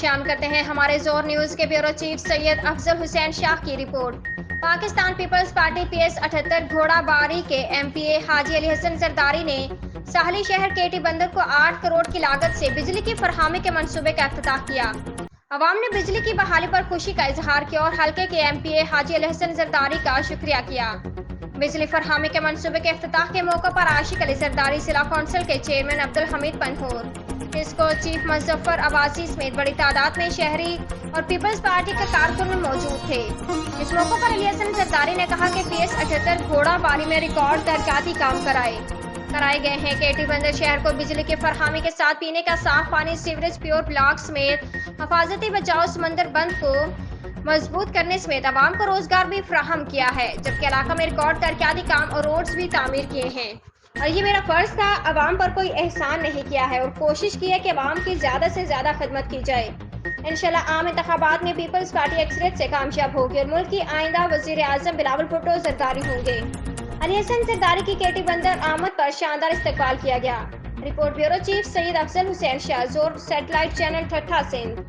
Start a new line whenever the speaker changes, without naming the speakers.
شامل کرتے ہیں ہمارے زور نیوز کے بیورو چیف سید افضل حسین شاہ کی report. Pakistan Peoples Party P S 78 گھوڑا باری کے ایم پی اے حاجی علی حسن زرداری نے ساحلی شہر کے ٹی بندر کو 8 کروڑ کی لاگت سے بجلی کی فراہمی کے منصوبے کا افتتاح کیا۔ عوام نے بجلی کی بحالی پر خوشی کا اظہار کیا اور حلقے کے ایم پی اے حاجی علی حسن زرداری کا شکریہ کیا۔ بجلی فراہمی کے منصوبے کے افتتاح کے موقع پر عاشق علی زرداری ضلع کونسل کے چیئرمین عبدالحمید پنہور، ٹسکو چیف مظفر عباسی سمیت بڑی تعداد میں شہری اور پیپلز پارٹی کے کارکن موجود تھے۔ اس موقع پر علی حسن زرداری نے کہا کہ پی ایس 78 گھوڑا باری میں ریکارڈ ترقیاتی کام کرائے گئے ہیں کہ ٹی بندر شہر کو بجلی کی فراہمی کے ساتھ پینے کا صاف پانی، سیوریج پیور بلاک سمیت حفاظتی بچاؤ سمندر بند کو مضبوط کرنے سمیت عوام کو روزگار بھی فراہم کیا ہے، جبکہ علاقہ میں ریکارڈ ترقیاتی کام اور روڈز بھی تعمیر کیے ہیں۔ اور یہ میرا فرض تھا، عوام پر کوئی احسان نہیں کیا ہے اور کوشش کی ہے کہ عوام کی زیادہ سے زیادہ خدمت کی جائے۔ انشاءاللہ عام انتخابات میں پیپلز پارٹی اکثریت سے کامیاب ہوگی اور ملک کی آئندہ وزیر اعظم بلاول بھٹو زرداری ہوں گے۔ علی حسن زرداری کی کے ٹی بندر آمد پر شاندار استقبال کیا گیا۔ رپورٹ بیورو چیف سید افضل حسین شاہ، زور سیٹلائٹ چینل ٹھٹھہ سندھ۔